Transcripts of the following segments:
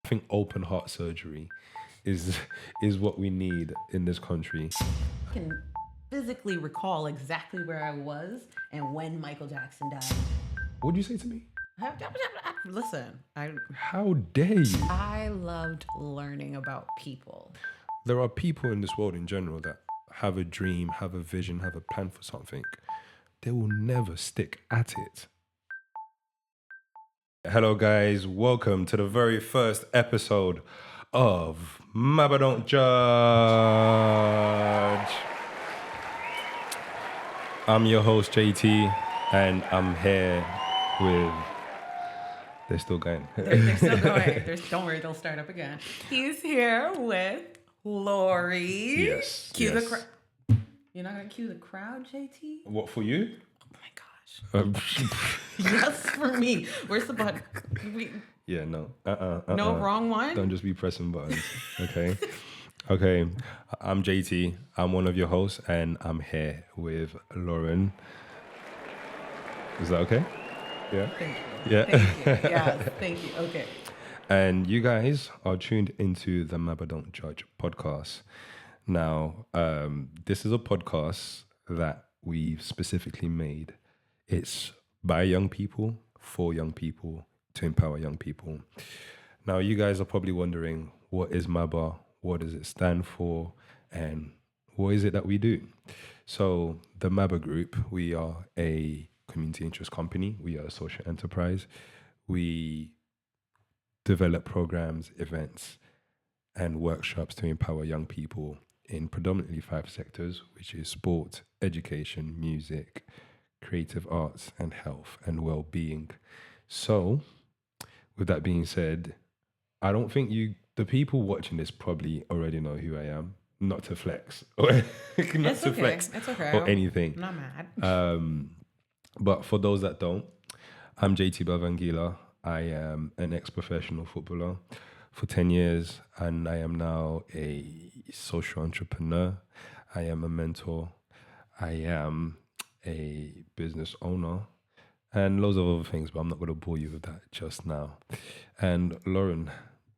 think open heart surgery is what we need in this country. I can physically recall exactly where I was and when Michael Jackson died. What did you say to me? Listen, How dare you? I loved learning about people. There are people in this world in general that have a dream, have a vision, have a plan for something. They will never stick at it. Hello guys, welcome to the very first episode of MABA Don't Judge. I'm your host JT and I'm here with... They're still going. They're still going. Don't worry, they'll start up again. He's here with Lori. Yes. Cue the yes. crowd. You're not going to cue the crowd, JT? What, for you? Oh my gosh. Yes, for me. Where's the button? Yeah, no. No, wrong one? Don't just be pressing buttons, okay? Okay, I'm JT. I'm one of your hosts, and I'm here with Lauren. Is that okay? Yeah? Thank you. Yeah. Thank you. Yes, thank you. Okay. And you guys are tuned into the MABA Don't Judge podcast. Now, this is a podcast that we've specifically made. It's by young people, for young people, to empower young people. Now, you guys are probably wondering, what is MABA? What does it stand for? And what is it that we do? So the MABA group, we are a community interest company. We are a social enterprise. We develop programs, events, and workshops to empower young people in predominantly 5 sectors, which is sport, education, music, creative arts, and health and well-being. So, with that being said, I don't think the people watching this probably already know who I am. Not to flex, It's okay. or anything. I'm not mad. But for those that don't, I'm JT Belvangila. I am an ex-professional footballer for 10 years, and I am now a social entrepreneur. I am a mentor. I am a business owner and loads of other things, but I'm not going to bore you with that just now. And Lauren,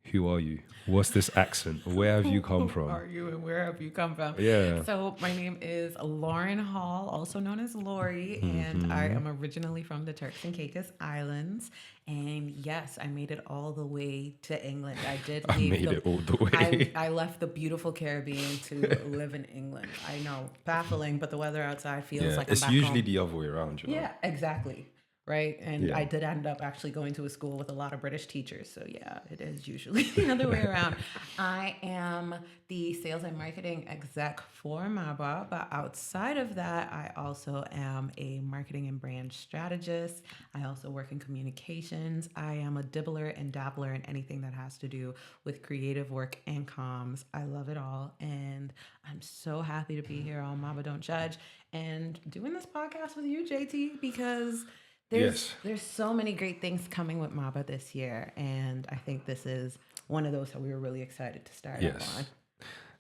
who are you? What's this accent? Where have you come from? Who are you and where have you come from? Yeah. So my name is Lauren Hall, also known as Lori, and I am originally from the Turks and Caicos Islands. And yes, I made it all the way to England. I did leave. I made it all the way. I left the beautiful Caribbean to live in England. I know, baffling, but the weather outside feels like I'm it's back usually home. the other way around, you know? Yeah, exactly. Right. And Yeah. I did end up actually going to a school with a lot of British teachers. So yeah, it is usually the other way around. I am the sales and marketing exec for MABA, but outside of that, I also am a marketing and brand strategist. I also work in communications. I am a dibbler and dabbler in anything that has to do with creative work and comms. I love it all. And I'm so happy to be here on MABA Don't Judge and doing this podcast with you, JT, because there's so many great things coming with MABA this year, and I think this is one of those that we were really excited to start up on.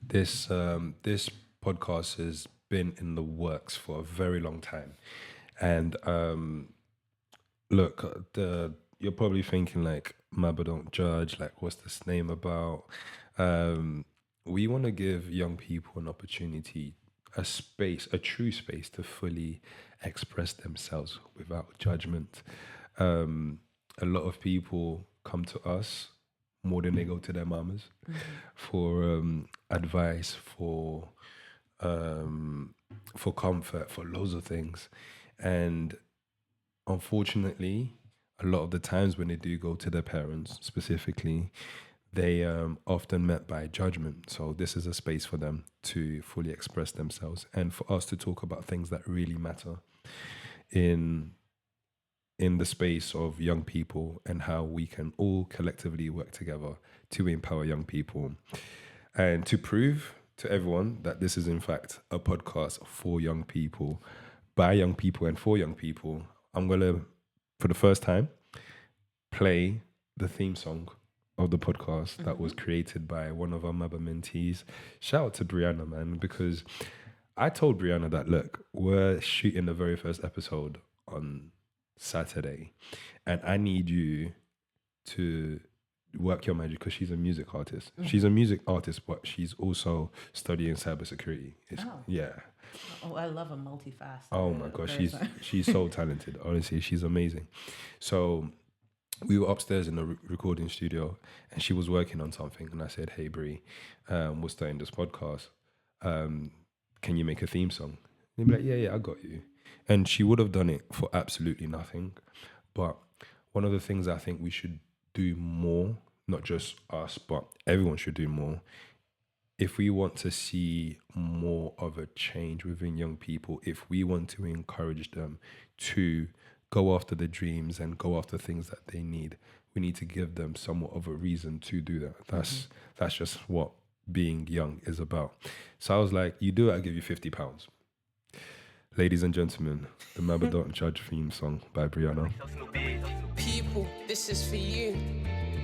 This podcast has been in the works for a very long time, and look, you're probably thinking like, MABA Don't Judge, like what's this name about? We want to give young people an opportunity, a true space to fully express themselves without judgment. A lot of people come to us more than they go to their mamas for advice, for comfort, for loads of things. And unfortunately, a lot of the times when they do go to their parents specifically, they often met by judgment. So this is a space for them to fully express themselves and for us to talk about things that really matter in the space of young people and how we can all collectively work together to empower young people and to prove to everyone that this is in fact a podcast for young people, by young people and for young people. I'm going to, for the first time, play the theme song of the podcast that was created by one of our MABA mentees. Shout out to Brianna, man, because I told Brianna that, look, we're shooting the very first episode on Saturday, and I need you to work your magic, because she's a music artist. She's a music artist, but she's also studying cybersecurity. Yeah. Oh, I love a multifaceted. Oh my gosh, person. she's so talented. Honestly, she's amazing. So we were upstairs in the recording studio, and she was working on something, and I said, "Hey, Brie, we're starting this podcast. Can you make a theme song?" And they'd be like, "Yeah, I got you." And she would have done it for absolutely nothing. But one of the things I think we should do more, not just us, but everyone should do more, if we want to see more of a change within young people, if we want to encourage them to go after the dreams and go after things that they need, we need to give them somewhat of a reason to do that. That's just what being young is about. So I was like, "You do it, I'll give you £50. Ladies and gentlemen, the MABA Don't Judge theme song by Brianna. People, this is for you.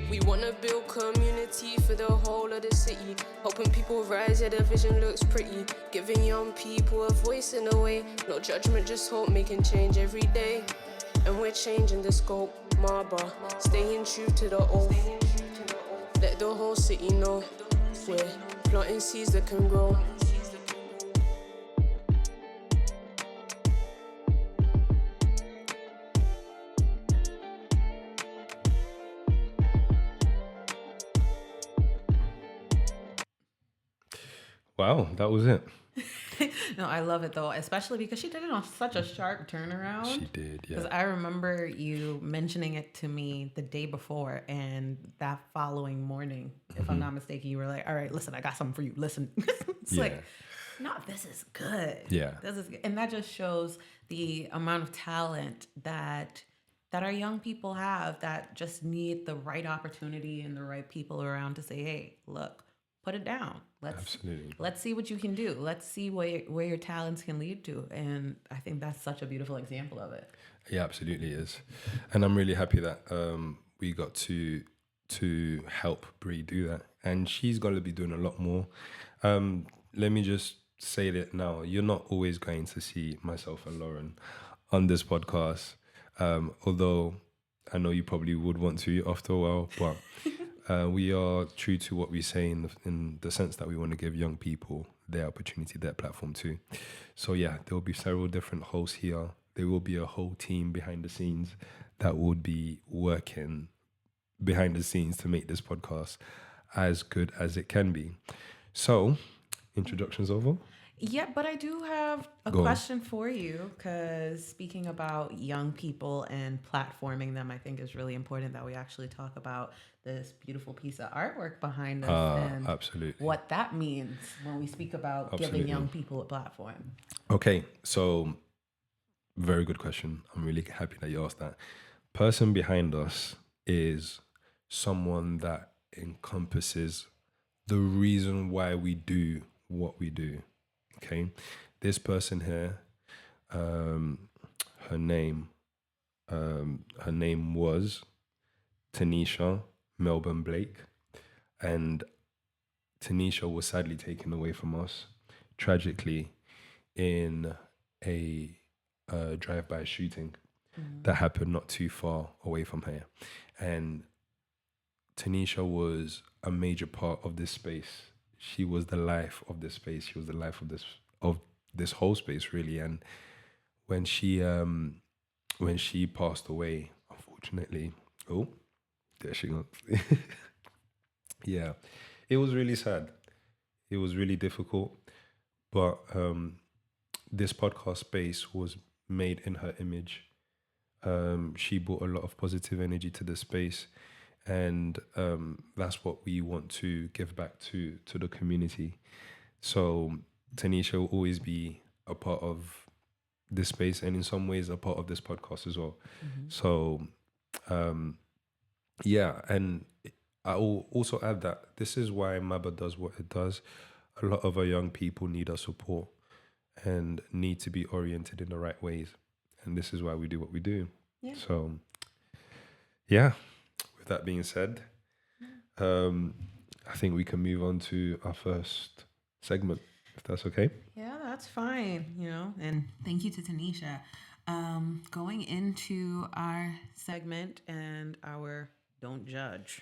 We wanna build community for the whole of the city. Hoping people rise, yeah, the vision looks pretty. Giving young people a voice in a way. No judgment, just hope, making change every day. And we're changing the scope, MABA. Staying true to the oath. Let the whole city know we're planting seeds that can grow. Wow, that was it. No, I love it though, especially because she did it on such a sharp turnaround. She did, yeah. Because I remember you mentioning it to me the day before, and that following morning, if I'm not mistaken, you were like, "All right, listen, I got something for you. Listen." It's like, no, this is good. Yeah. This is good. And that just shows the amount of talent that our young people have, that just need the right opportunity and the right people around to say, "Hey, look, put it down. Let's see what you can do. Let's see where your talents can lead to." And I think that's such a beautiful example of it. Yeah, absolutely is. And I'm really happy that we got to help Brie do that. And she's going to be doing a lot more. Let me just say that now, you're not always going to see myself and Lauren on this podcast. Although I know you probably would want to after a while, but we are true to what we say in the sense that we want to give young people their opportunity, their platform too. So yeah, there will be several different hosts here. There will be a whole team behind the scenes that would be working behind the scenes to make this podcast as good as it can be. So, introductions over. Yeah, but I do have a question for you, because speaking about young people and platforming them, I think is really important that we actually talk about this beautiful piece of artwork behind us and absolutely. what that means when we speak about giving young people a platform. Okay, so very good question. I'm really happy that you asked that. Person behind us is someone that encompasses the reason why we do what we do. Okay, this person here, her name was Tanisha Melbourne Blake, and Tanisha was sadly taken away from us tragically in a drive-by shooting that happened not too far away from here. And Tanisha was a major part of this space. She was the life of this space. She was the life of this whole space, really. And when she passed away, unfortunately, there she goes. Yeah, it was really sad. It was really difficult, but this podcast space was made in her image. She brought a lot of positive energy to the space. And that's what we want to give back to the community. So Tanisha will always be a part of this space, and in some ways a part of this podcast as well. So yeah, and I will also add that this is why MABA does what it does. A lot of our young people need our support and need to be oriented in the right ways. And this is why we do what we do. Yeah. So yeah. That being said, I think we can move on to our first segment, if that's okay. Yeah, that's fine, and thank you to Tanisha. Going into our segment and our Don't Judge.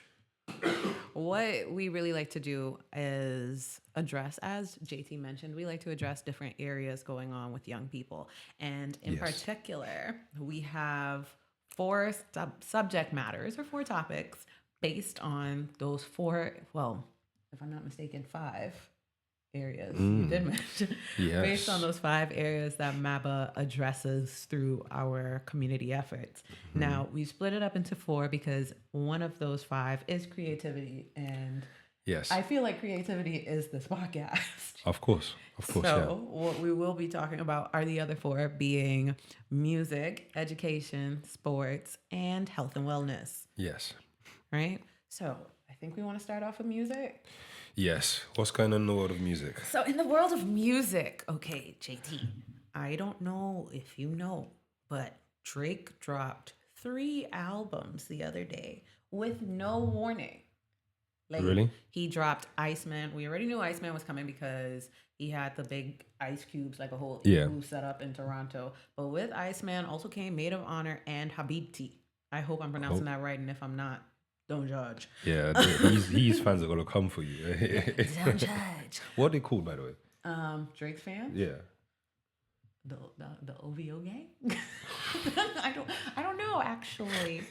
What we really like to do is address, as JT mentioned, we like to address different areas going on with young people. And in Yes. particular, we have four subject matters or four topics based on those four, well, if I'm not mistaken, five areas you did mention. Based on Yes. those five areas that MABA addresses through our community efforts. Now, we split it up into four because one of those five is creativity. And Yes. I feel like creativity is this podcast. Of course. Of course. So, what we will be talking about are the other four being music, education, sports, and health and wellness, Yeah. Yes. right? So, I think we want to start off with music. Yes. What's going on in the world of music? So, in the world of music, okay, JT, I don't know if you know, but Drake dropped 3 albums the other day with no warning. Like, Really? he dropped Iceman. We already knew Iceman was coming because he had the big ice cubes, like a whole igloo set up in Toronto. But with Iceman also came Maid of Honor and Habibti. I hope I'm pronouncing that right, and if I'm not, don't judge. Yeah, his fans are gonna come for you. Don't judge. What are they called, by the way? Drake's fans? Yeah. The OVO gang? I don't know actually.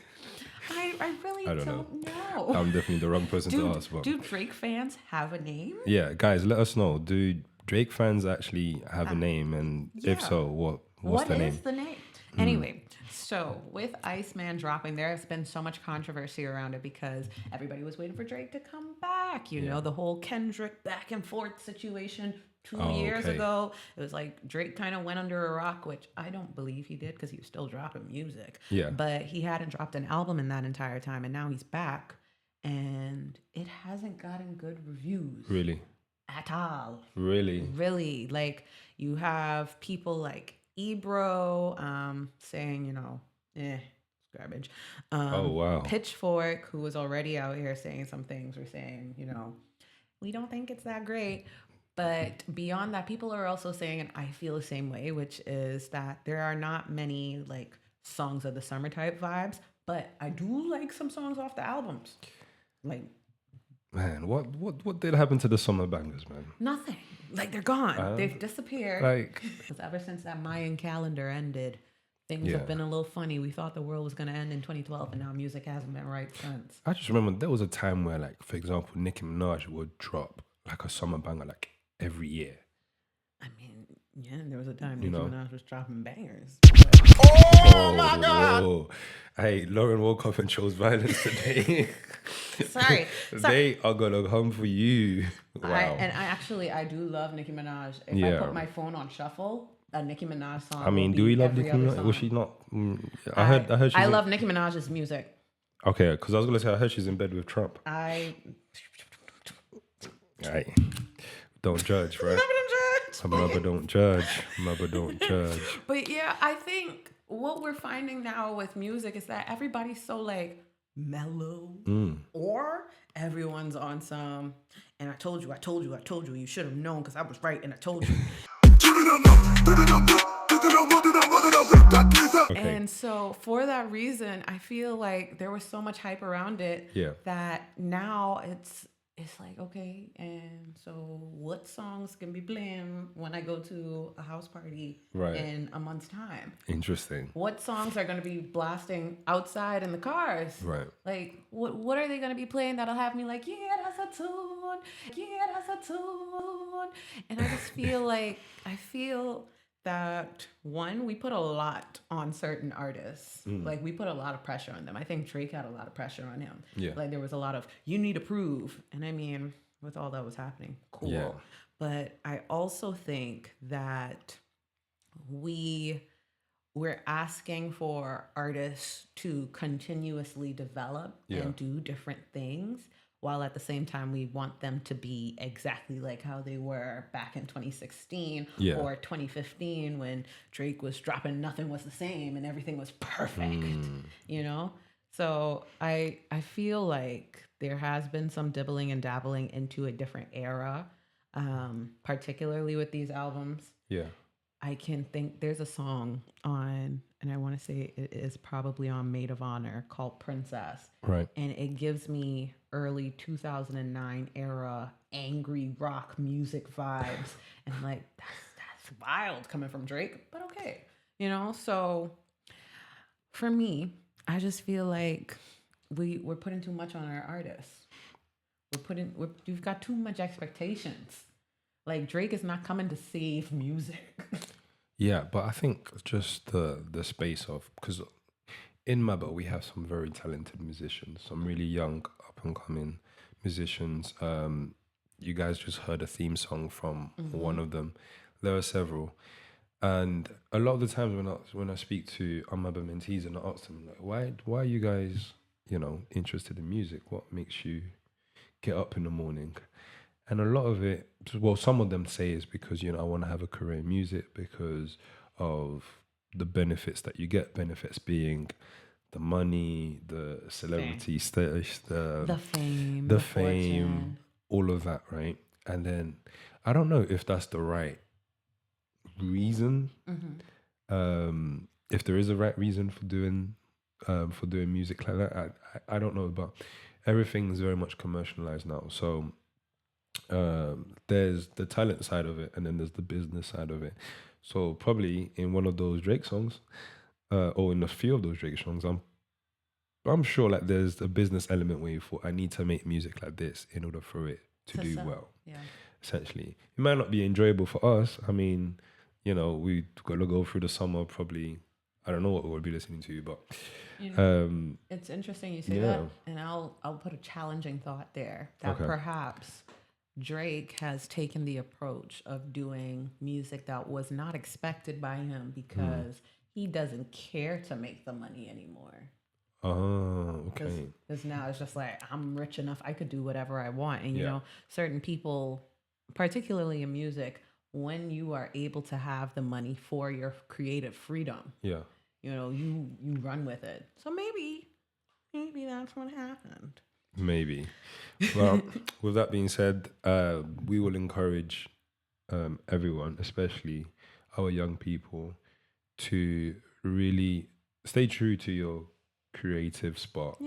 I really I don't know. I'm definitely the wrong person to ask. But Do Drake fans have a name? yeah, guys, let us know. Do Drake fans actually have a name? And if yeah. so, what's the What name? is the name? Anyway, so with Iceman dropping, there has been so much controversy around it because everybody was waiting for Drake to come back. You know, the whole Kendrick back and forth situation 2 years ago. It was like Drake kind of went under a rock, which I don't believe he did because he was still dropping music. Yeah. But he hadn't dropped an album in that entire time. And now he's back. And it hasn't gotten good reviews Really? at all. Really? Like, you have people like Ebro saying, you know, it's garbage. Oh, wow. Pitchfork, who was already out here saying some things, were saying, you know, we don't think it's that great. But beyond that, people are also saying, and I feel the same way, which is that there are not many like songs of the summer type vibes, but I do like some songs off the albums. Like, Man, what did happen to the summer bangers, man? nothing. Like, they're gone. They've disappeared. Like, Because ever since that Mayan calendar ended, things have been a little funny. We thought the world was going to end in 2012, and now music hasn't been right since. I just remember there was a time where, like, for example, Nicki Minaj would drop like a summer banger like every year. I mean, yeah, there was a time You Nicki know. Minaj was dropping bangers. Oh my God! Hey, Lauren woke up and chose violence today. Sorry. They are gonna come for you. Wow. I do love Nicki Minaj. If I put my phone on shuffle, a Nicki Minaj song. I mean, will do we be love every Nicki other Minaj? song. Was she not? I heard she's I love Nicki Minaj's music. Okay, because I was gonna say I heard she's in bed with Trump. I Right. Don't judge, right? Mother Mother don't judge. Mother don't judge. But yeah, I think what we're finding now with music is that everybody's so like mellow, or everyone's on some. And I told you, you should have known because I was right, and I told you. Okay. And so for that reason, I feel like there was so much hype around it that now it's like, okay, and so what songs can be playing when I go to a house party in a month's time? Interesting. What songs are going to be blasting outside in the cars? Right. Like, what are they going to be playing that'll have me like, yeah, that's a tune. Yeah, that's a tune. And I just feel like, that one, we put a lot on certain artists. Like, we put a lot of pressure on them. I think Drake had a lot of pressure on him. Yeah. Like, there was a lot of, you need to prove. And I mean, with all that was happening, cool. Yeah. But I also think that we're asking for artists to continuously develop and do different things, while at the same time we want them to be exactly like how they were back in 2016 or 2015 when Drake was dropping Nothing Was the Same and everything was perfect, you know? So I feel like there has been some dibbling and dabbling into a different era, particularly with these albums. Yeah. I can think there's a song on and I want to say it is probably on Maid of Honor, called Princess. Right. And it gives me early 2009 era angry rock music vibes. And like, that's wild coming from Drake, but okay. You know, so for me, I just feel like we're putting too much on our artists. You've got too much expectations. Like, Drake is not coming to save music. Yeah, but I think just the space of, because in MABA we have some very talented musicians, some really young up and coming musicians. You guys just heard a theme song from one of them. There are several, and a lot of the times when I speak to MABA mentees and I ask them, like, why are you guys, interested in music? What makes you get up in the morning? And a lot of it, well, some of them say is because, I want to have a career in music because of the benefits that you get. Benefits being the money, the celebrity status, The fame, the the fame, fortune. all of that, right? And then I don't know if that's the right reason. If there is a right reason for doing music like that, I don't know, but everything's very much commercialized now. So there's the talent side of it, and then there's the business side of it. So probably in one of those Drake songs, or in a few of those Drake songs, I'm sure like there's a business element where you thought I need to make music like this in order for it to do sell. well. Yeah. Essentially, it might not be enjoyable for us. I mean, we got to go through the summer. Probably, I don't know what we'll be listening to, but It's interesting you say yeah. that, and I'll put a challenging thought there that Okay. perhaps Drake has taken the approach of doing music that was not expected by him because he doesn't care to make the money anymore. Oh, okay. Because now it's just like, I'm rich enough, I could do whatever I want. And, Yeah. certain people, particularly in music, when you are able to have the money for your creative freedom, Yeah. you run with it. So maybe that's what happened. Maybe. Well, with that being said, we will encourage everyone, especially our young people, to really stay true to your creative spark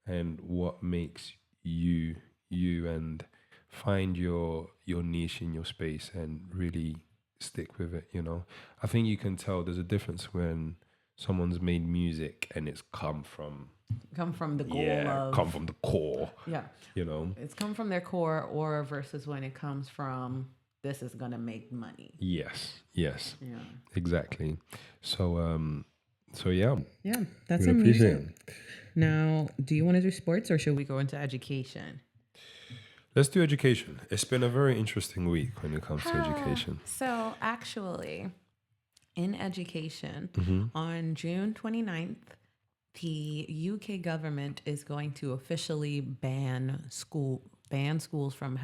and what makes you, and find your niche in your space and really stick with it. I think you can tell there's a difference when someone's made music and it's come from the goal of come from the core. Yeah. It's come from their core, or versus when it comes from, this is gonna make money. Yes. Yeah. Exactly. So yeah. Yeah, that's Really appreciate amazing. Now, do you want to do sports, or should we go into education? Let's do education. It's been a very interesting week when it comes to education. So actually, in education, on June 29th, the UK government is going to officially ban schools from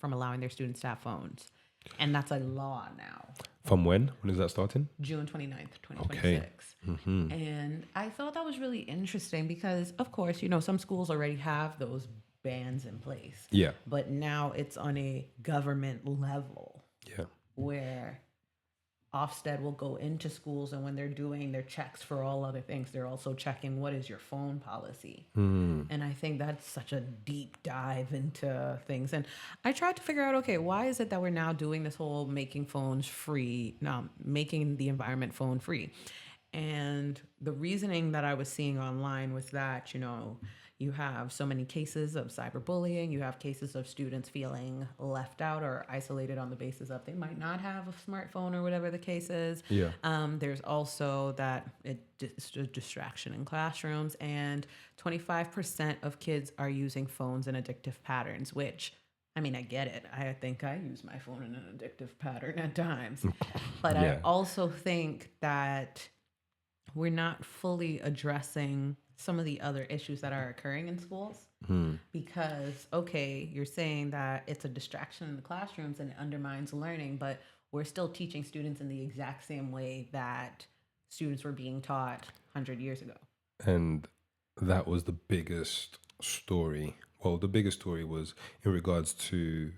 allowing their students to have phones. And that's a law now. From when? When is that starting? June 29th, 2026. Okay. And I thought that was really interesting because, of course, some schools already have those bans in place. Yeah. But now it's on a government level. Yeah. Where Ofsted will go into schools, and when they're doing their checks for all other things, they're also checking what is your phone policy. And I think that's such a deep dive into things. And I tried to figure out, okay, why is it that we're now doing this whole making phones free, making the environment phone free? And the reasoning that I was seeing online was that, you have so many cases of cyberbullying. You have cases of students feeling left out or isolated on the basis of they might not have a smartphone or whatever the case is. Yeah. There's also that it's a distraction in classrooms, and 25% of kids are using phones in addictive patterns, which, I mean, I get it. I think I use my phone in an addictive pattern at times. But I also think that we're not fully addressing some of the other issues that are occurring in schools. Because, okay, you're saying that it's a distraction in the classrooms and it undermines learning, but we're still teaching students in the exact same way that students were being taught 100 years ago. And that was the biggest story. Well, the biggest story was in regards to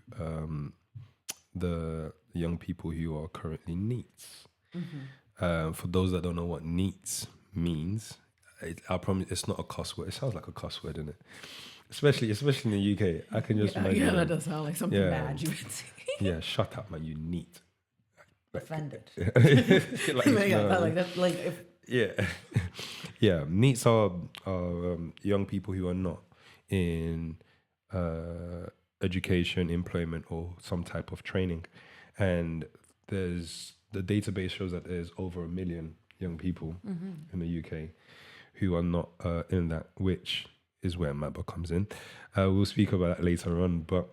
the young people who are currently NEETs. For those that don't know what NEETs means, I promise it's not a cuss word. It sounds like a cuss word, doesn't it? Especially in the UK. I can just imagine. Yeah, that does sound like something bad you would say. Yeah, shut up, man. You NEET. Offended. Like, yeah. Yeah. NEETs are young people who are not in education, employment, or some type of training. And the database shows that there's over 1 million young people in the UK who are not in that, which is where MABA comes in. We'll speak about that later on. But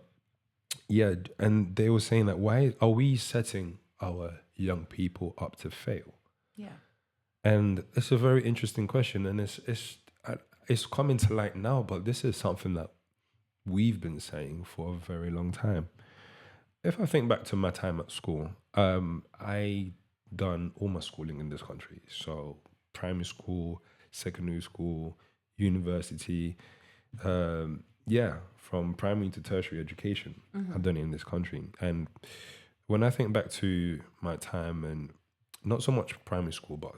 yeah, and they were saying that why are we setting our young people up to fail? Yeah. And it's a very interesting question, and it's coming to light now, but this is something that we've been saying for a very long time. If I think back to my time at school, I done all my schooling in this country. So primary school, secondary school, university, from primary to tertiary education, I've done it in this country. And when I think back to my time, and not so much primary school, but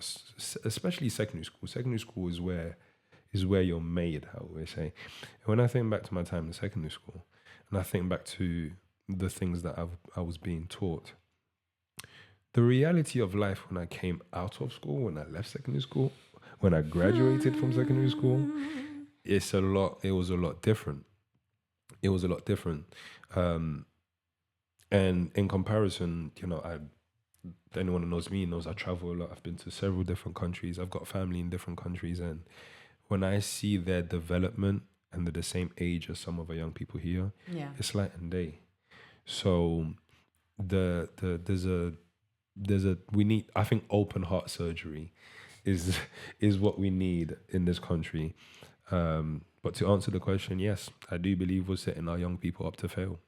especially secondary school is where you're made, how we say. And when I think back to my time in secondary school, and I think back to the things that I was being taught, the reality of life when I came out of school, when I left secondary school, when I graduated from secondary school, it was a lot different. It was a lot different. And in comparison, anyone who knows me knows I travel a lot. I've been to several different countries. I've got family in different countries. And when I see their development and they're the same age as some of our young people here, it's night and day. So we need, I think open heart surgery is what we need in this country. But to answer the question, yes, I do believe we're setting our young people up to fail.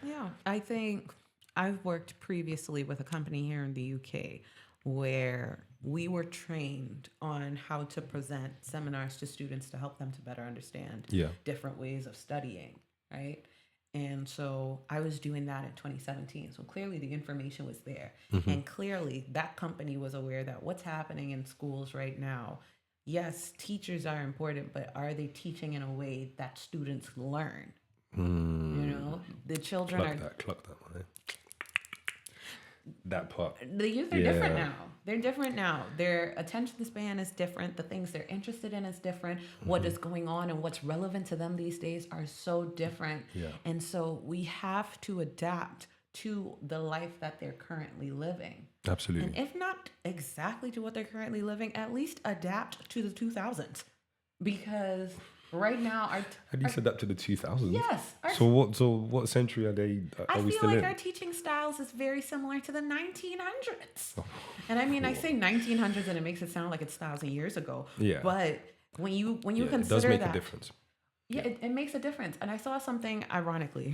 Yeah, I think I've worked previously with a company here in the UK where we were trained on how to present seminars to students to help them to better understand different ways of studying, right? And so I was doing that in 2017. So clearly the information was there. And clearly that company was aware that what's happening in schools right now, yes, teachers are important, but are they teaching in a way that students learn? The children Clock that one. That part. The youth are different now. They're different now. Their attention span is different. The things they're interested in is different. What is going on and what's relevant to them these days are so different. Yeah. And so we have to adapt to the life that they're currently living. Absolutely. And if not exactly to what they're currently living, at least adapt to the 2000s. Because right now, How do you adapt to the 2000s? Yes. So what century are we I still feel like in? our teaching styles is very similar to the 1900s. And I mean, I say 1900s and it makes it sound like it's 1,000 years ago. Yeah. But when you consider it does make that, a difference. Yeah, it makes a difference. And I saw something, ironically,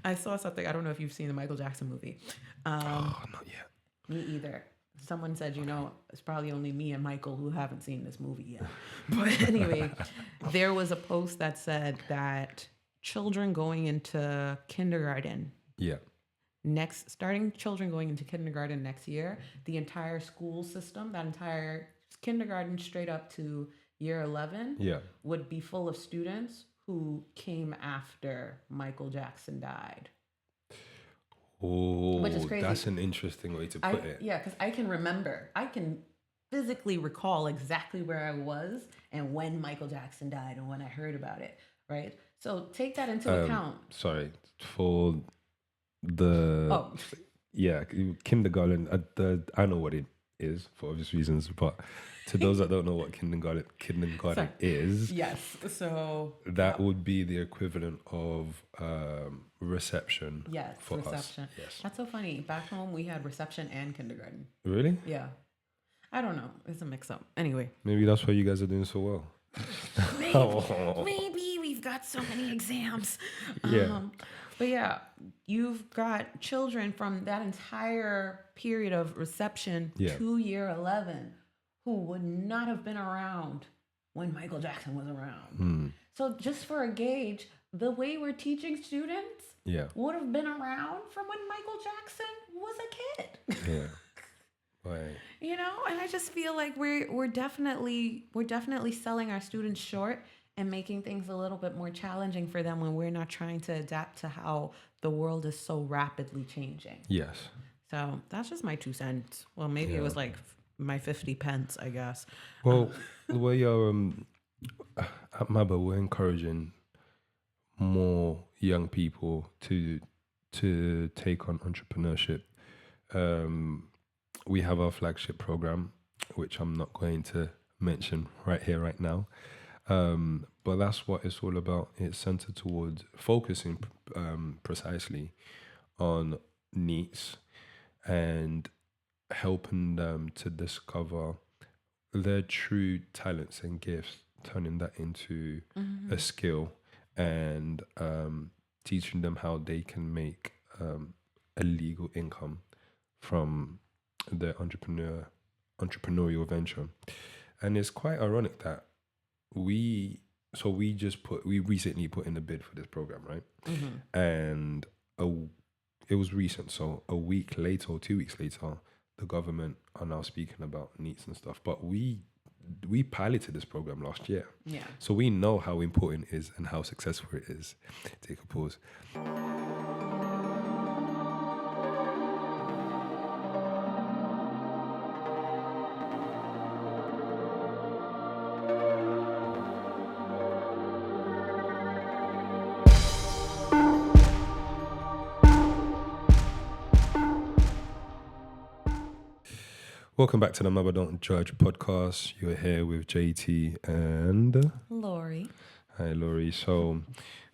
I don't know if you've seen the Michael Jackson movie. Not yet. Me either. Someone said, it's probably only me and Michael who haven't seen this movie yet. But anyway, there was a post that said that children going into kindergarten. Yeah. Starting children going into kindergarten next year, the entire school system, that entire kindergarten straight up to year 11 would be full of students who came after Michael Jackson died. Oh, which is crazy. That's an interesting way to put it. Yeah, because I can physically recall exactly where I was and when Michael Jackson died and when I heard about it, right? So take that into account. Sorry, for the kindergarten, I know what it is for obvious reasons, but to those that don't know what kindergarten is, yes, so that would be the equivalent of reception. Yes, for reception. Us. Yes, that's so funny. Back home, we had reception and kindergarten. Really? Yeah, I don't know. It's a mix-up. Anyway, maybe that's why you guys are doing so well. Maybe we've got so many exams. Yeah. But yeah, you've got children from that entire period of reception to year 11 who would not have been around when Michael Jackson was around. So just for a gauge, the way we're teaching students would have been around from when Michael Jackson was a kid. Yeah. Right. You know, and I just feel like we're definitely selling our students short and making things a little bit more challenging for them when we're not trying to adapt to how the world is so rapidly changing. Yes. So that's just my 2 cents. Well, maybe it was like my 50 pence, I guess. Well, we are at MABA, we're encouraging more young people to take on entrepreneurship. We have our flagship program, which I'm not going to mention right here, right now. But that's what it's all about. It's centered towards focusing precisely on needs and helping them to discover their true talents and gifts, turning that into a skill, and teaching them how they can make a legal income from their entrepreneurial venture. And it's quite ironic that we recently put in a bid for this program, right? And it was recent, so a week later or 2 weeks later, the government are now speaking about needs and stuff. But we piloted this program last year. Yeah. So we know how important it is and how successful it is. Take a pause. Welcome back to the MABA Don't Judge podcast. You're here with JT and Lori. Hi, Lori. So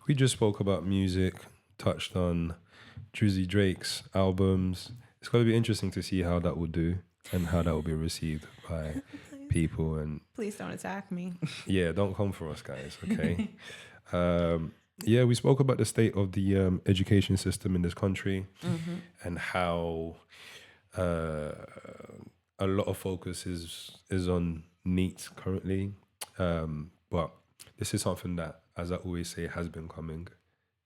we just spoke about music, touched on DRAKES albums. It's going to be interesting to see how that will do and how that will be received by people. And Please don't attack me. yeah, don't come for us, guys. Okay. Yeah, we spoke about the state of the education system in this country and how a lot of focus is on NEET currently, but this is something that, as I always say, has been coming.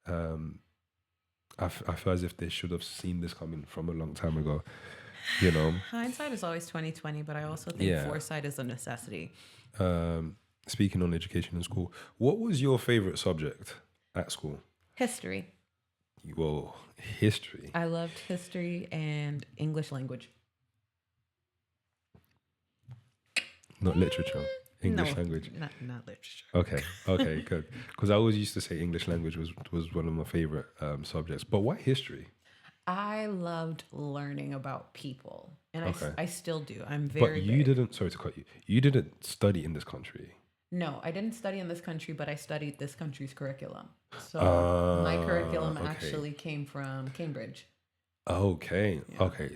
I feel as if they should have seen this coming from a long time ago, you know. Hindsight is always 20/20, but I also think foresight is a necessity. Speaking on education in school, what was your favorite subject at school? History. Whoa, history. I loved history and English language. Not literature. English language. Not literature. Okay, good. Because I always used to say English language was one of my favorite subjects. But why history? I loved learning about people, and I still do. I'm But very. you didn't. Sorry to cut you. You didn't study in this country. No, I didn't study in this country, but I studied this country's curriculum. So my curriculum actually came from Cambridge. Okay.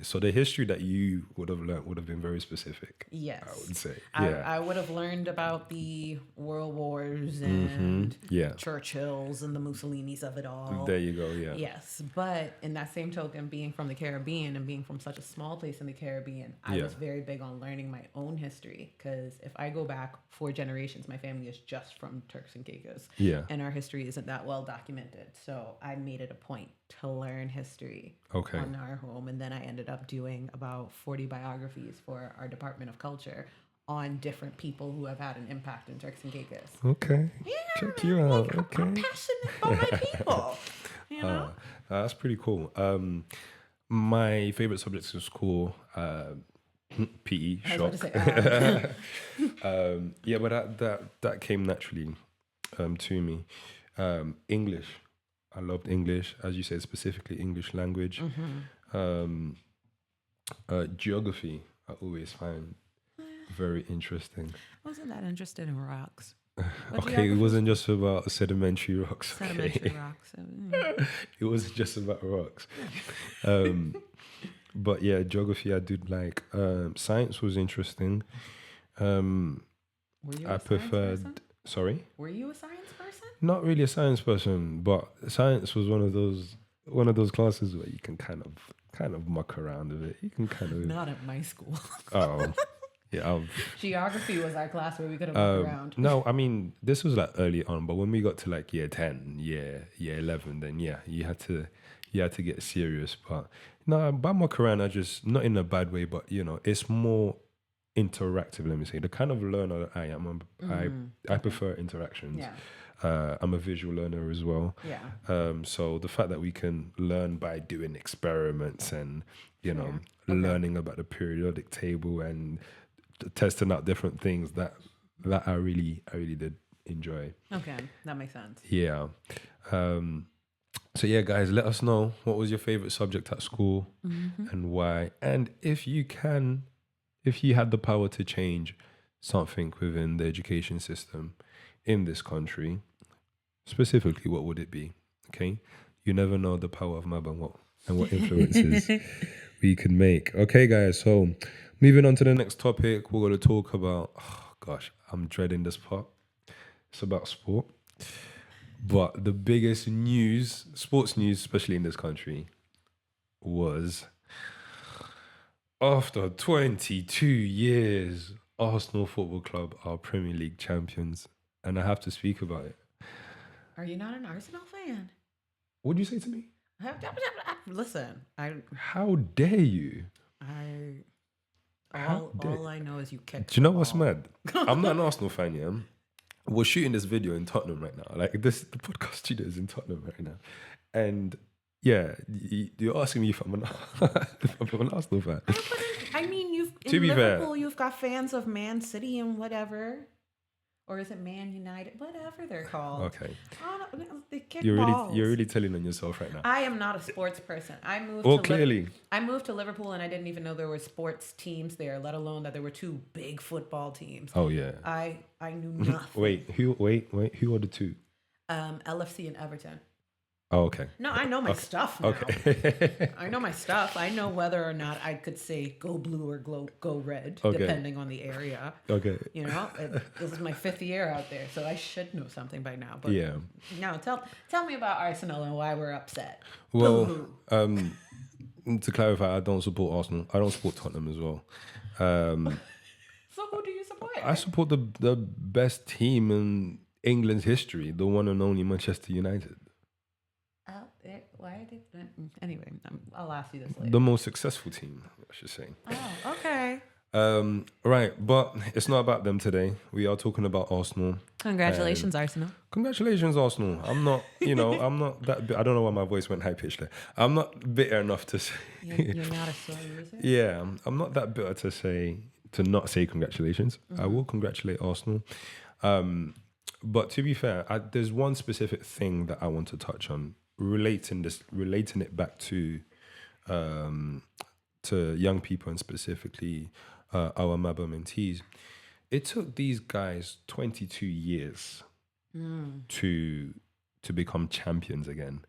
So the history that you would have learned would have been very specific. Yes. I would say. I would have learned about the World Wars and Churchills and the Mussolinis of it all. There you go, yeah. Yes. But in that same token, being from the Caribbean and being from such a small place in the Caribbean, I was very big on learning my own history. Because if I go back 4 generations, my family is just from Turks and Caicos. Yeah. And our history isn't that well documented. So I made it a point to learn history on our home. And then I ended up doing about 40 biographies for our Department of Culture on different people who have had an impact in Turks and Caicos. Okay. Yeah, check you out. I'm passionate about my people. You know? That's pretty cool. My favorite subjects in school, PE, shock. But that came naturally to me. English. I loved English, as you said, specifically English language. Geography, I always find very interesting. I wasn't that interested in rocks. Okay, it wasn't just about sedimentary rocks. Sedimentary rocks. It wasn't just about rocks. But yeah, geography I did like. Science was interesting. Were you a preferred. Person? Sorry. Were you a science person? Not really a science person, but science was one of those classes where you can kind of muck around with it. You can kind of. Not at my school. Oh, Yeah. Geography was our class where we could have moved around. No, I mean, this was like early on, but when we got to like year 10, year 11, then yeah, you had to get serious. But no, Bama around, I just, not in a bad way, but you know, it's more interactive, let me say. The kind of learner that I am, I prefer interactions. Yeah. I'm a visual learner as well. Yeah. So the fact that we can learn by doing experiments and, you know, learning about the periodic table and testing out different things, that I really did enjoy. Okay, that makes sense. Yeah. So yeah, guys, let us know what was your favorite subject at school and why. And if you had the power to change something within the education system in this country, specifically, what would it be? Okay, you never know the power of MABA and what influences we can make. Okay, guys. So moving on to the next topic, we're going to talk about. Oh gosh, I'm dreading this part. It's about sport. But the biggest news, sports news, especially in this country, was after 22 years, Arsenal Football Club are Premier League champions. And I have to speak about it. Are you not an Arsenal fan? What'd you say to me? Listen, How dare you? all I know is you kicked. Do you know what's mad? I'm not an Arsenal fan, yeah. We're shooting this video in Tottenham right now. Like the podcast studio is in Tottenham right now. And yeah, you're asking me if I'm an Arsenal fan. I mean, To be Liverpool, fair, you've got fans of Man City and whatever. Or is it Man United? Whatever they're called. Okay. They kick You're balls. really telling on yourself right now. I am not a sports person. I moved to Liverpool and I didn't even know there were sports teams there, let alone that there were two big football teams. Oh yeah. I knew nothing. Wait, who are the two? LFC and Everton. Oh, okay. No, I know my stuff now. Okay. I know my stuff. I know whether or not I could say go blue or go red, Okay. depending on the area. Okay. You know, this is my 5th year out there, so I should know something by now. But Yeah. no, tell me about Arsenal and why we're upset. Well, Boo-hoo. to clarify, I don't support Arsenal. I don't support Tottenham as well. So who do you support? I support the best team in England's history, the one and only Manchester United. Why did anyway? I'll ask you this later. The most successful team, I should say. Oh, okay. Right, but it's not about them today. We are talking about Arsenal. Congratulations, Arsenal. Congratulations, Arsenal. I'm not that. I don't know why my voice went high pitched there. I'm not bitter enough to say. You're not a sore loser. Yeah, I'm not that bitter to not say congratulations. I will congratulate Arsenal. But to be fair, there's one specific thing that I want to touch on, relating it back to young people and specifically our MABA mentees. It took these guys 22 years to become champions again.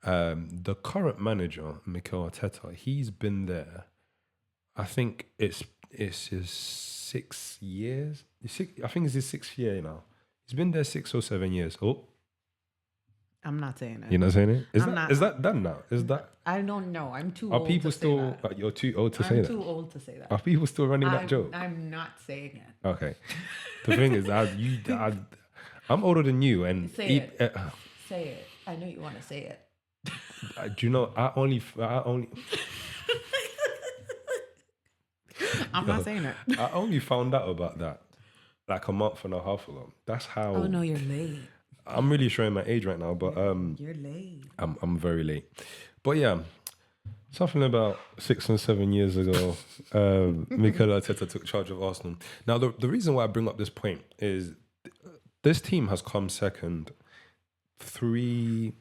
The current manager, Mikel Arteta, he's been there. I think it's his 6 years. I think it's his 6th year now. He's been there 6 or 7 years. Oh. I'm not saying it. You're not saying it? Is I'm that done now? Is that? I don't know. I'm too Are old people to still? say that. You're too old to say I'm that. too old to say that. Are people still running that joke? I'm not saying it. Okay. The thing is, I'm older than you, and Say it. Say it. I know you want to say it. Do you know? I only. I'm not saying it. I only found out about that like a month and a half ago. That's how. Oh no, you're late. I'm really showing my age right now, but You're late. I'm very late. But yeah, something about 6 and 7 years ago, Mikel Arteta took charge of Arsenal. Now, the reason why I bring up this point is this team has come second 3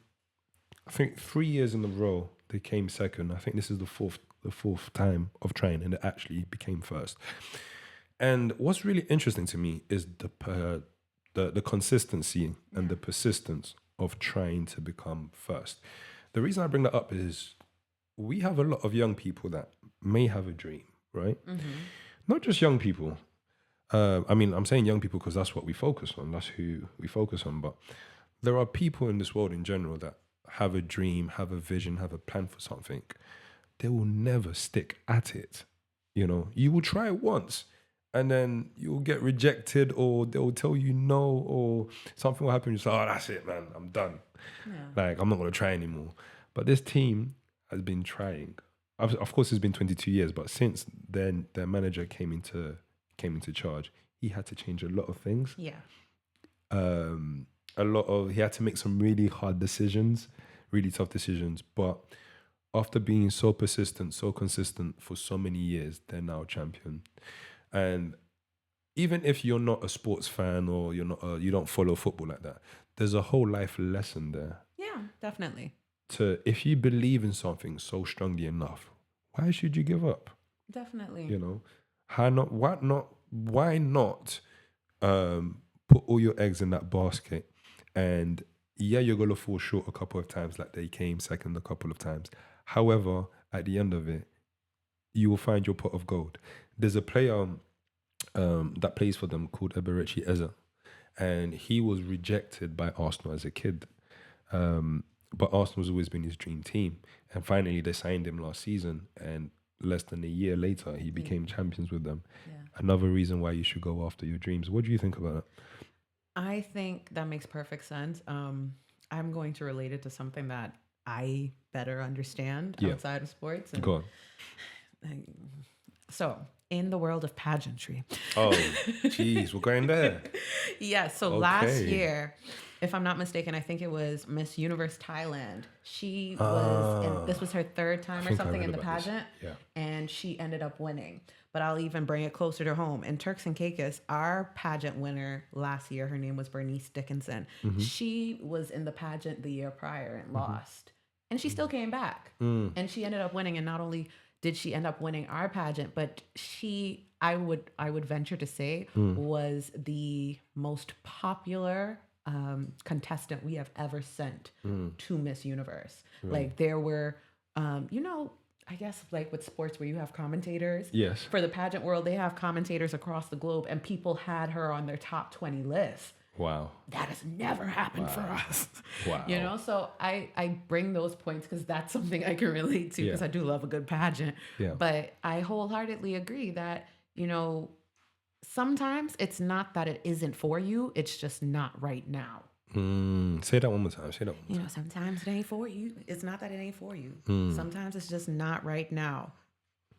years in a row. They came second. I think this is the fourth time of trying, and it actually became first. And what's really interesting to me is the consistency and the persistence of trying to become first. The reason I bring that up is we have a lot of young people that may have a dream, right? Mm-hmm. Not just young people. I mean, I'm saying young people because that's what we focus on. That's who we focus on. But there are people in this world in general that have a dream, have a vision, have a plan for something. They will never stick at it. You know, you will try it once and then you'll get rejected, or they'll tell you no, or something will happen. You're like, oh, that's it, man, I'm done. Yeah. Like, I'm not going to try anymore. But this team has been trying. Of course, it's been 22 years, but since then, their manager came into charge, he had to change a lot of things. Yeah. He had to make some really hard decisions, really tough decisions. But after being so persistent, so consistent for so many years, they're now champion. And even if you're not a sports fan, or you don't follow football like that, there's a whole life lesson there. Yeah, definitely. If you believe in something so strongly enough, why should you give up? Definitely. You know, why not put all your eggs in that basket? And yeah, you're gonna fall short a couple of times, like they came second a couple of times. However, at the end of it, you will find your pot of gold. There's a player that plays for them called Eberechi Eze, and he was rejected by Arsenal as a kid. But Arsenal's always been his dream team. And finally, they signed him last season. And less than a year later, he became champions with them. Yeah. Another reason why you should go after your dreams. What do you think about it? I think that makes perfect sense. I'm going to relate it to something that I better understand outside of sports. And, Go on. So, in the world of pageantry. Oh, geez, we're going there. Yes. So last year, if I'm not mistaken, I think it was Miss Universe Thailand. She was, this was her third time or something in the pageant. Yeah. And she ended up winning. But I'll even bring it closer to home. In Turks and Caicos, our pageant winner last year, her name was Bernice Dickinson. Mm-hmm. She was in the pageant the year prior and lost. And she still came back. And she ended up winning. And not only did she end up winning our pageant, but she, I would venture to say, was the most popular contestant we have ever sent to Miss Universe. Like there were, I guess like with sports where you have commentators. Yes. For the pageant world, they have commentators across the globe, and people had her on their top 20 list. Wow. That has never happened for us. Wow. You know, so I bring those points because that's something I can relate to, because I do love a good pageant. Yeah. But I wholeheartedly agree that, sometimes it's not that it isn't for you, it's just not right now. Say that one more time. Sometimes it ain't for you. It's not that it ain't for you. Sometimes it's just not right now.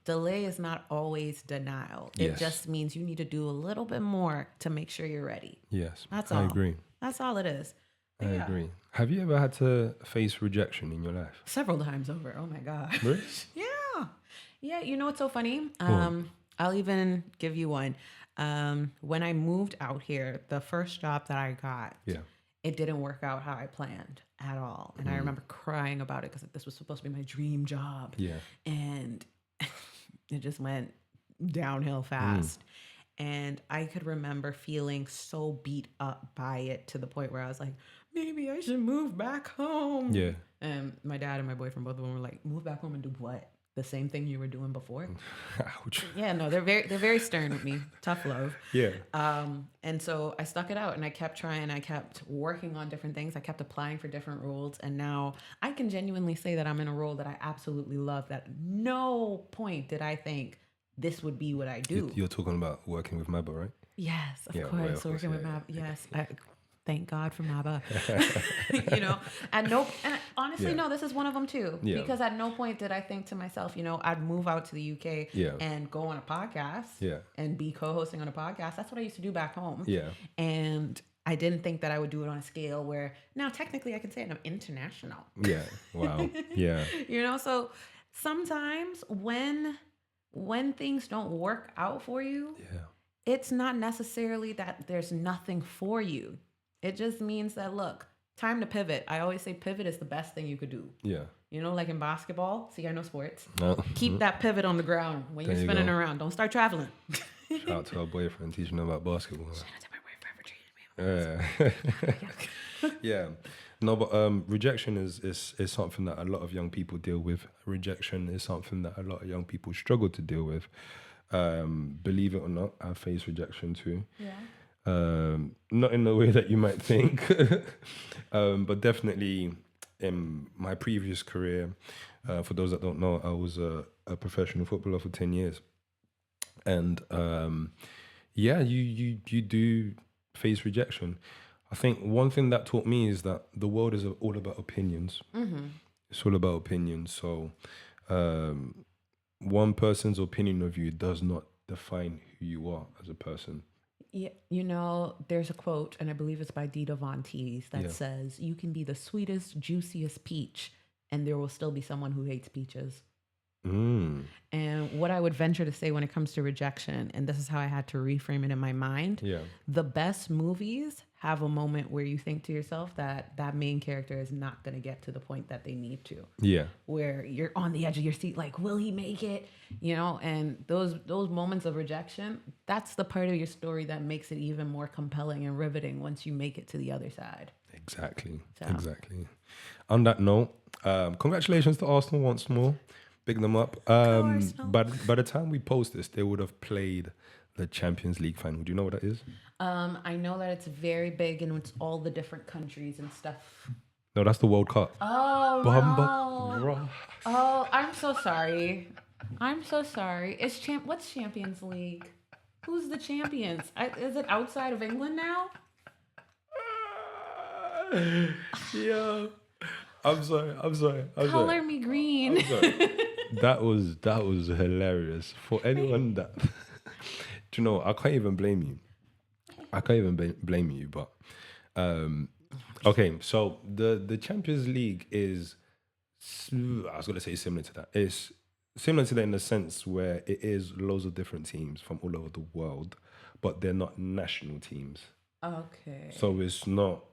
Delay is not always denial. It just means you need to do a little bit more to make sure you're ready. Yes. That's all. I agree. That's all it is. I agree. Have you ever had to face rejection in your life? Several times over. Oh my God. Really? Yeah. Yeah. You know what's so funny? I'll even give you one. When I moved out here, the first job that I got, it didn't work out how I planned at all. And I remember crying about it because this was supposed to be my dream job. Yeah. And it just went downhill fast. And I could remember feeling so beat up by it to the point where I was like, maybe I should move back home. Yeah. And my dad and my boyfriend, both of them were like, move back home and do what? The same thing you were doing before? Ouch. Yeah, no, they're very stern with me. Tough love. Yeah. And so I stuck it out and I kept trying. I kept working on different things. I kept applying for different roles. And now I can genuinely say that I'm in a role that I absolutely love. That no point did I think this would be what I do. You're talking about working with MABA, right? Yes, of course. Of course, Working with MABA. Yes. Thank God for MABA. And honestly, no, this is one of them too. Yeah. Because at no point did I think to myself, I'd move out to the UK and go on a podcast and be co-hosting on a podcast. That's what I used to do back home. Yeah. And I didn't think that I would do it on a scale where now technically I can say I'm international. Yeah. Wow. Yeah. So sometimes when things don't work out for you, it's not necessarily that there's nothing for you. It just means that, look, time to pivot. I always say pivot is the best thing you could do. Yeah. Like in basketball. See, I know sports. No. Keep that pivot on the ground when you're spinning around. Don't start traveling. Shout out to our boyfriend teaching them about basketball. Shout out to my boyfriend for treating me. Yeah. No, but rejection is something that a lot of young people deal with. Rejection is something that a lot of young people struggle to deal with. Believe it or not, I face rejection too. Yeah. Not in the way that you might think, but definitely in my previous career, for those that don't know, I was a professional footballer for 10 years. And yeah, you do face rejection. I think one thing that taught me is that the world is all about opinions. It's all about opinions. So one person's opinion of you does not define who you are as a person. Yeah, there's a quote, and I believe it's by Dita Von Teese that says, "You can be the sweetest, juiciest peach, and there will still be someone who hates peaches." And what I would venture to say when it comes to rejection, and this is how I had to reframe it in my mind, the best movies have a moment where you think to yourself that that main character is not going to get to the point that they need to. Yeah. Where you're on the edge of your seat, like, will he make it? And those moments of rejection, that's the part of your story that makes it even more compelling and riveting once you make it to the other side. Exactly. On that note, congratulations to Arsenal once more. Big them up. By the time we post this, they would have played the Champions League final. Do you know what that is? I know that it's very big and it's all the different countries and stuff. No, that's the World Cup. Oh, no. Oh, I'm so sorry. It's what's Champions League? Who's the champions? Is it outside of England now? Yeah. I'm sorry. Color me green. I'm sorry. That was hilarious. For anyone that, do you know, I can't even blame you. But okay. So the Champions League is, I was gonna say similar to that. It's similar to that in the sense where it is loads of different teams from all over the world, but they're not national teams. Okay. So it's not.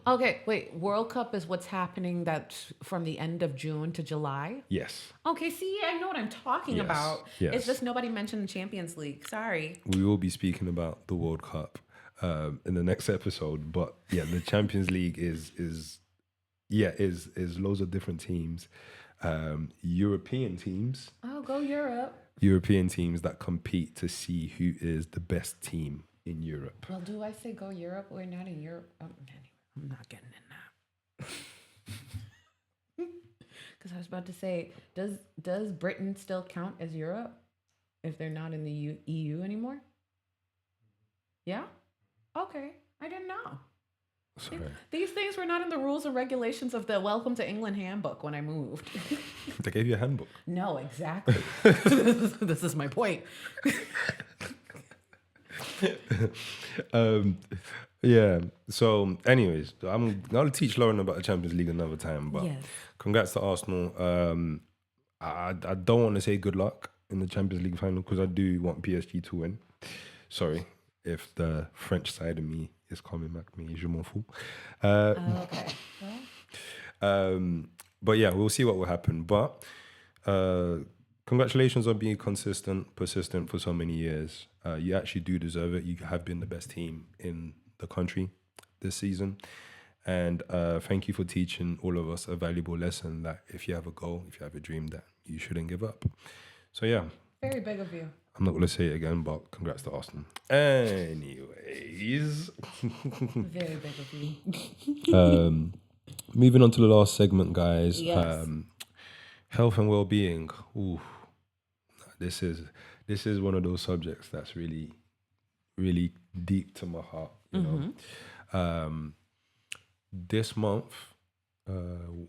Okay, wait. World Cup is what's happening that's from the end of June to July? Yes. Okay, see, I know what I'm talking about. Yes. It's just nobody mentioned the Champions League. Sorry. We will be speaking about the World Cup in the next episode. But yeah, the Champions League is loads of different teams. European teams. Oh, go Europe. European teams that compete to see who is the best team in Europe. Well, do I say go Europe? We're not in Europe. I'm not getting in that. Because I was about to say, does Britain still count as Europe if they're not in the EU anymore? Yeah? Okay. I didn't know. Sorry. These things were not in the rules and regulations of the Welcome to England handbook when I moved. They gave you a handbook? No, exactly. This is my point. Yeah. So, anyways, I'm gonna teach Lauren about the Champions League another time. But congrats to Arsenal. I don't want to say good luck in the Champions League final because I do want PSG to win. Sorry if the French side of me is coming back. Me, je m'en fous. Okay. But yeah, we'll see what will happen. But congratulations on being persistent for so many years. You actually do deserve it. You have been the best team in the country this season. And thank you for teaching all of us a valuable lesson that if you have a goal, if you have a dream, that you shouldn't give up. So yeah. Very big of you. I'm not going to say it again, but congrats to Arsenal. Anyways. Very big of you. Moving on to the last segment, guys. Yes. Health and well-being. Ooh, this is one of those subjects that's really, really deep to my heart. You know, this month,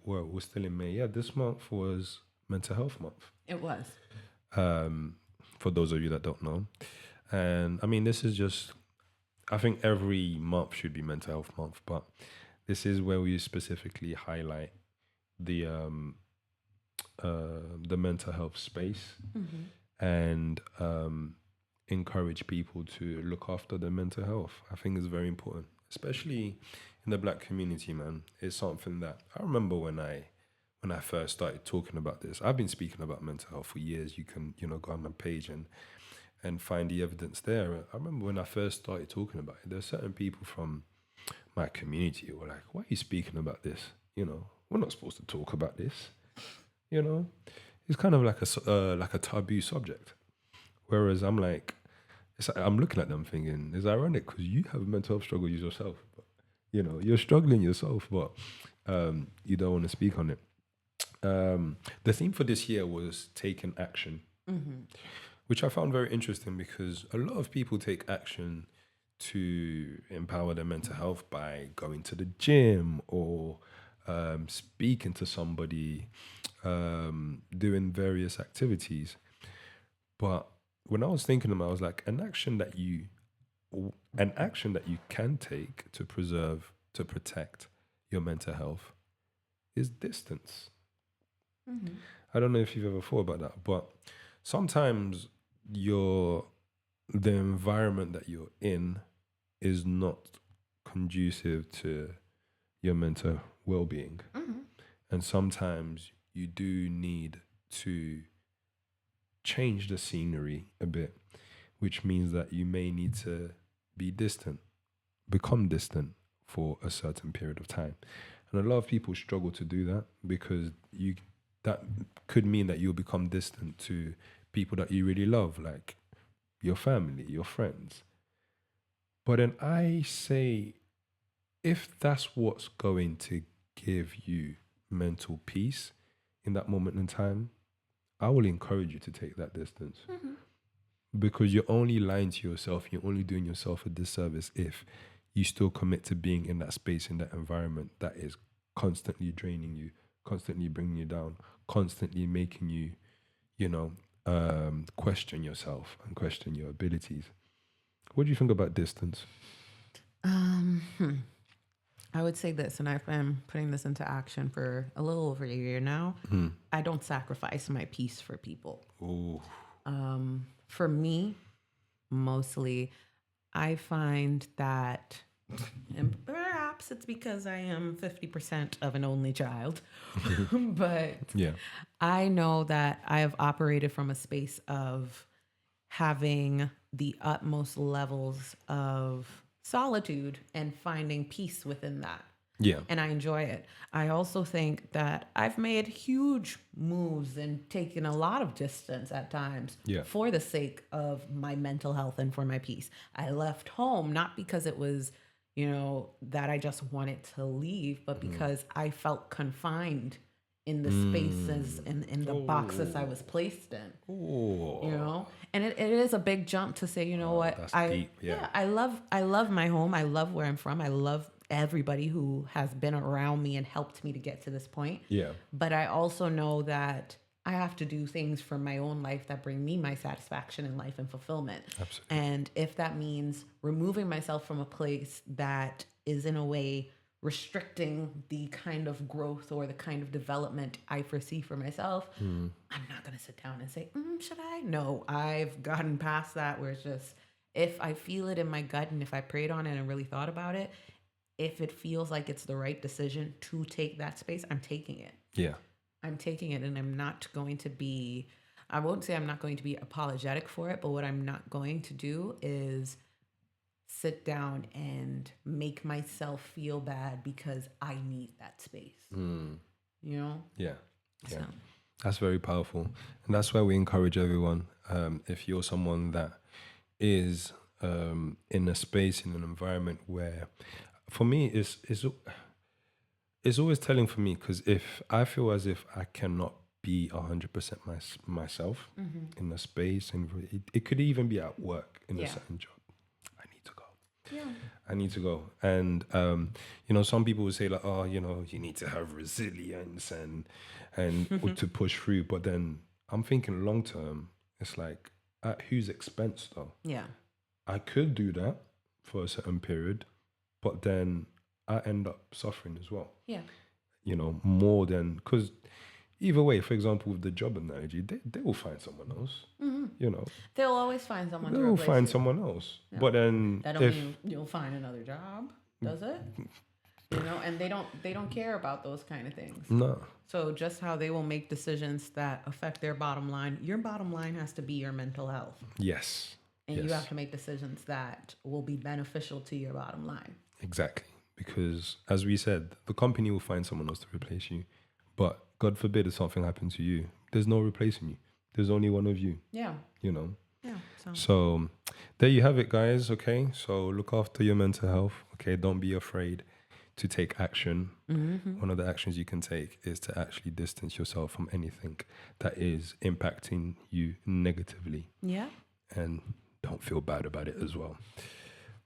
we're still in May. Yeah, this month was Mental Health Month. It was. For those of you that don't know, and I mean, this is just. I think every month should be Mental Health Month, but this is where we specifically highlight the mental health space and encourage people to look after their mental health. I think it's very important, especially in the Black community, man. It's something that I remember when I first started talking about this. I've been speaking about mental health for years. You can, go on my page and find the evidence there. I remember when I first started talking about it, there are certain people from my community who were like, why are you speaking about this? We're not supposed to talk about this. It's kind of like a taboo subject. Whereas I'm like, I'm looking at them thinking, it's ironic because you have a mental health struggle yourself. But, you're struggling yourself, but you don't want to speak on it. The theme for this year was taking action, which I found very interesting because a lot of people take action to empower their mental health by going to the gym or speaking to somebody, doing various activities. But when I was thinking about it, I was like, an action that you can take to protect your mental health is distance. Mm-hmm. I don't know if you've ever thought about that, but sometimes the environment that you're in is not conducive to your mental well-being. Mm-hmm. And sometimes you do need to change the scenery a bit, which means that you may need to become distant for a certain period of time. And a lot of people struggle to do that because that could mean that you'll become distant to people that you really love, like your family, your friends. But then I say, if that's what's going to give you mental peace in that moment in time, I will encourage you to take that distance. Mm-hmm. Because you're only lying to yourself, you're only doing yourself a disservice if you still commit to being in that space, in that environment that is constantly draining you, constantly bringing you down, constantly making you, question yourself and question your abilities. What do you think about distance? I would say this, and I've been putting this into action for a little over a year now. I don't sacrifice my peace for people. Ooh. For me, mostly, I find that, and perhaps it's because I am 50% of an only child, but Yeah. I know that I have operated from a space of having the utmost levels of solitude and finding peace within that. Yeah. And I enjoy it. I also think that I've made huge moves and taken a lot of distance at times for the sake of my mental health and for my peace. I left home not because it was, that I just wanted to leave, but because I felt confined in the spaces and in the boxes I was placed in. Ooh. And it is a big jump to say, what, that's deep. Yeah. I love my home. I love where I'm from. I love everybody who has been around me and helped me to get to this point. Yeah. But I also know that I have to do things for my own life that bring me my satisfaction in life and fulfillment. Absolutely. And if that means removing myself from a place that is in a way restricting the kind of growth or the kind of development I foresee for myself, I'm not going to sit down and say, should I? No, I've gotten past that where it's just, if I feel it in my gut and if I prayed on it and really thought about it, if it feels like it's the right decision to take that space, I'm taking it. Yeah. I'm taking it, and I'm not going to be, I won't say I'm not going to be apologetic for it, but what I'm not going to do is sit down and make myself feel bad because I need that space. Yeah. Yeah. So. That's very powerful. And that's why we encourage everyone, if you're someone that is in a space, in an environment where, for me, it's always telling for me, because if I feel as if I cannot be 100% myself in a space, and it could even be at work in a certain job, I need to go. Yeah. I need to go. And, some people would say like, oh, you need to have resilience and to push through. But then I'm thinking long term, it's like, at whose expense though? Yeah. I could do that for a certain period, but then I end up suffering as well. Yeah. More than, because either way, for example, with the job analogy, they will find someone else. They'll always find someone. They'll find someone else. Yeah. But then that don't mean you'll find another job, does it? And they don't care about those kind of things. No. So just how they will make decisions that affect their bottom line, your bottom line has to be your mental health. Yes. And you have to make decisions that will be beneficial to your bottom line. Exactly. Because as we said, the company will find someone else to replace you. But God forbid if something happened to you, there's no replacing you. There's only one of you. Yeah. Yeah. So there you have it, guys. Okay. So look after your mental health. Okay. Don't be afraid to take action. One of the actions you can take is to actually distance yourself from anything that is impacting you negatively. Yeah. And don't feel bad about it as well.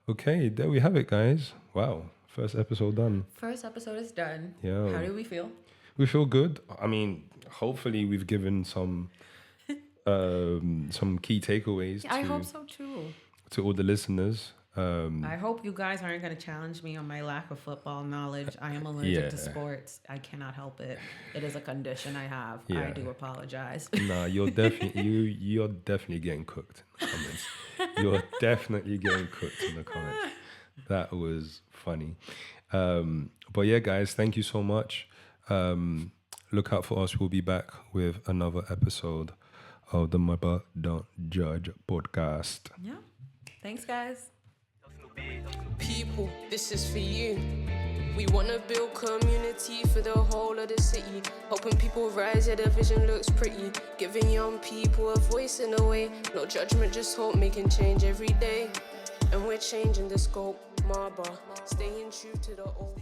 Okay, there we have it, guys. Wow, first episode done. First episode is done. Yeah. How do we feel? We feel good. I mean, hopefully we've given some key takeaways. I hope so too. To all the listeners. I hope you guys aren't going to challenge me on my lack of football knowledge. I am allergic to sports. I cannot help it. It is a condition I have. Yeah. I do apologize. Nah, you're definitely you're definitely getting cooked in the comments. You're definitely getting cooked in the comments. That was funny. But yeah, guys, thank you so much. Look out for us. We'll be back with another episode of the MABA Don't Judge podcast. Yeah. Thanks, guys. People, this is for you. We wanna build community for the whole of the city. Helping people rise, yeah, their vision looks pretty. Giving young people a voice in a way. No judgment, just hope, making change every day. And we're changing the scope, MABA, staying true to the old.